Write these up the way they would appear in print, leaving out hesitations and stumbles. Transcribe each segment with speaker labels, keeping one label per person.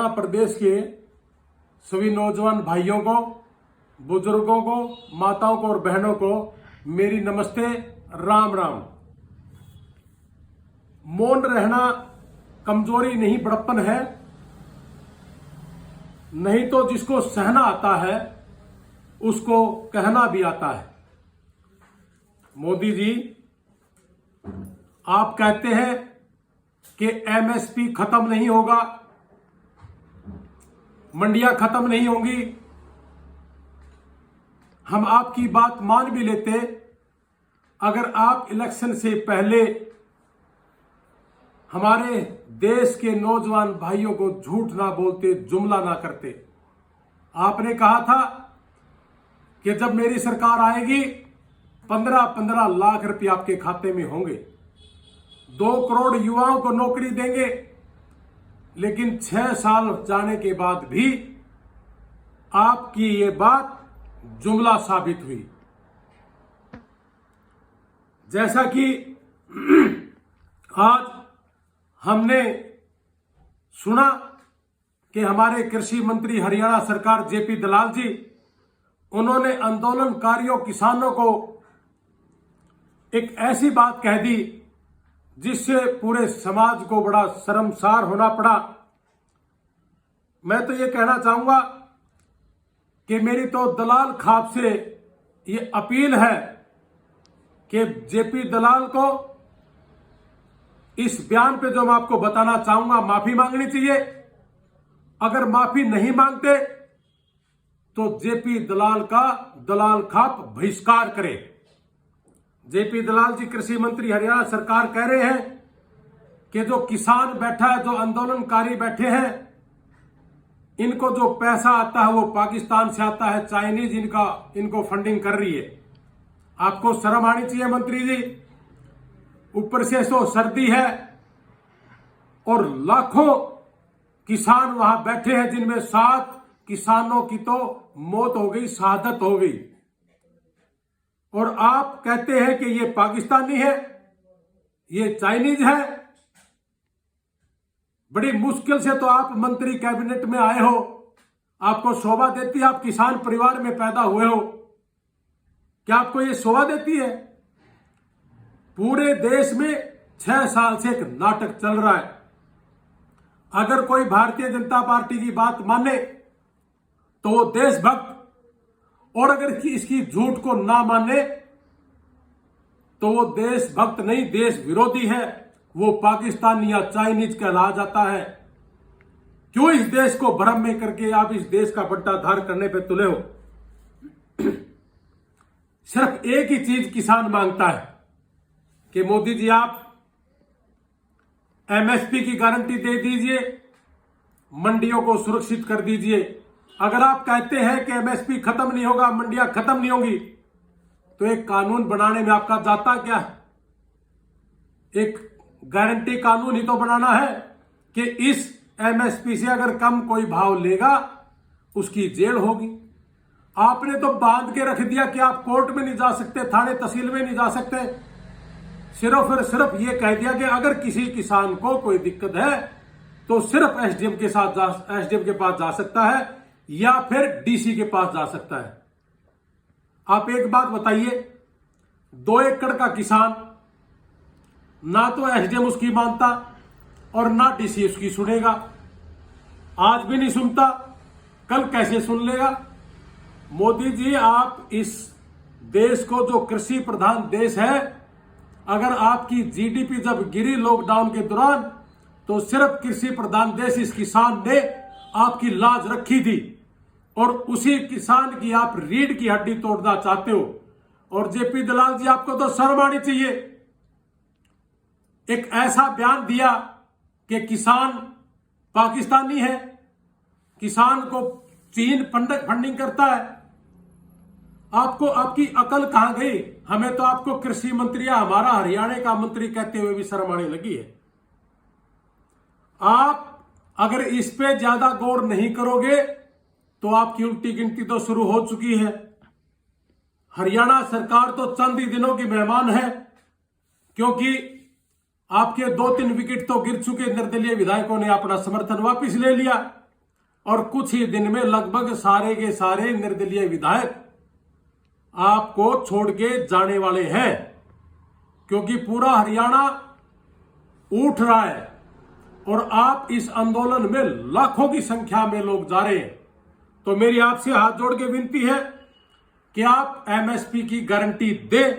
Speaker 1: प्रदेश के सभी नौजवान भाइयों को, बुजुर्गों को, माताओं को और बहनों को मेरी नमस्ते, राम राम। मौन रहना कमजोरी नहीं बड़प्पन है, नहीं तो जिसको सहना आता है उसको कहना भी आता है। मोदी जी, आप कहते हैं कि एमएसपी खत्म नहीं होगा, मंडियां खत्म नहीं होंगी। हम आपकी बात मान भी लेते अगर आप इलेक्शन से पहले हमारे देश के नौजवान भाइयों को झूठ ना बोलते, जुमला ना करते। आपने कहा था कि जब मेरी सरकार आएगी 15-15 लाख रुपए आपके खाते में होंगे, 2 करोड़ युवाओं को नौकरी देंगे। लेकिन 6 साल जाने के बाद भी आपकी ये बात जुमला साबित हुई। जैसा कि आज हमने सुना कि हमारे कृषि मंत्री हरियाणा सरकार जेपी दलाल जी, उन्होंने आंदोलनकारियों किसानों को एक ऐसी बात कह दी जिससे पूरे समाज को बड़ा शर्मसार होना पड़ा। मैं तो ये कहना चाहूंगा कि मेरी तो दलाल खाप से ये अपील है कि जेपी दलाल को इस बयान पे जो मैं आपको बताना चाहूंगा माफी मांगनी चाहिए। अगर माफी नहीं मांगते तो जेपी दलाल का दलाल खाप बहिष्कार करे। जेपी दलाल जी कृषि मंत्री हरियाणा सरकार कह रहे हैं कि जो किसान बैठा है, जो आंदोलनकारी बैठे हैं, इनको जो पैसा आता है वो पाकिस्तान से आता है, चाइनीज इनको फंडिंग कर रही है। आपको शर्म आनी चाहिए मंत्री जी। ऊपर से तो सर्दी है और लाखों किसान वहां बैठे हैं, जिनमें 7 किसानों की तो मौत हो गई, शहादत हो गई। और आप कहते हैं कि ये पाकिस्तानी है, ये चाइनीज है। बड़ी मुश्किल से तो आप मंत्री कैबिनेट में आए हो, आपको शोभा देती है, आप किसान परिवार में पैदा हुए हो, क्या आपको ये शोभा देती है? पूरे देश में 6 साल से एक नाटक चल रहा है। अगर कोई भारतीय जनता पार्टी की बात माने तो वो देशभक्त, और अगर इसकी झूठ को ना माने तो वो देशभक्त नहीं, देश विरोधी है। वो पाकिस्तानी या चाइनीज कहला जाता है। क्यों इस देश को भ्रम में करके आप इस देश का बंटाधार करने पे तुले हो? सिर्फ एक ही चीज किसान मांगता है कि मोदी जी आप एमएसपी की गारंटी दे दीजिए, मंडियों को सुरक्षित कर दीजिए। अगर आप कहते हैं कि एमएसपी खत्म नहीं होगा, मंडियां खत्म नहीं होंगी, तो एक कानून बनाने में आपका जाता क्या है? एक गारंटी कानून ही तो बनाना है कि इस एमएसपी से अगर कम कोई भाव लेगा उसकी जेल होगी। आपने तो बांध के रख दिया कि आप कोर्ट में नहीं जा सकते, थाने तहसील में नहीं जा सकते। सिर्फ ये कह दिया कि अगर किसी किसान को कोई दिक्कत है तो सिर्फ एसडीएम के पास जा सकता है या फिर डीसी के पास जा सकता है। आप एक बात बताइए, 2 एकड़ का किसान ना तो एसडीएम उसकी मानता और ना डीसी उसकी सुनेगा। आज भी नहीं सुनता, कल कैसे सुन लेगा? मोदी जी, आप इस देश को, जो कृषि प्रधान देश है, अगर आपकी जीडीपी जब गिरी लॉकडाउन के दौरान, तो सिर्फ कृषि प्रधान देश इस किसान ने आपकी लाज रखी थी, और उसी किसान की आप रीढ़ की हड्डी तोड़ना चाहते हो। और जेपी दलाल जी, आपको तो शर्म आनी चाहिए। एक ऐसा बयान दिया कि किसान पाकिस्तानी है, किसान को चीन फंडिंग करता है। आपको आपकी अकल कहां गई? हमें तो आपको कृषि मंत्री या हमारा हरियाणा का मंत्री कहते हुए भी शर्म आने लगी है। आप अगर इस पे ज्यादा गौर नहीं करोगे तो आपकी उल्टी गिनती तो शुरू हो चुकी है। हरियाणा सरकार तो चंद ही दिनों की मेहमान है, क्योंकि आपके 2-3 विकेट तो गिर चुके। निर्दलीय विधायकों ने अपना समर्थन वापस ले लिया। और कुछ ही दिन में लगभग सारे के सारे निर्दलीय विधायक आपको छोड़ के जाने वाले हैं, क्योंकि पूरा हरियाणा उठ रहा है और आप इस आंदोलन में लाखों की संख्या में लोग जा रहे हैं। तो मेरी आपसे हाथ जोड़ के विनती है कि आप एमएसपी की गारंटी दे,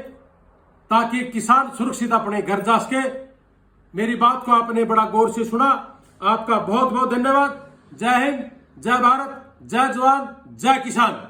Speaker 1: ताकि किसान सुरक्षित अपने घर जा सके। मेरी बात को आपने बड़ा गौर से सुना, आपका बहुत बहुत धन्यवाद। जय हिंद, जय भारत, जय जवान, जय किसान।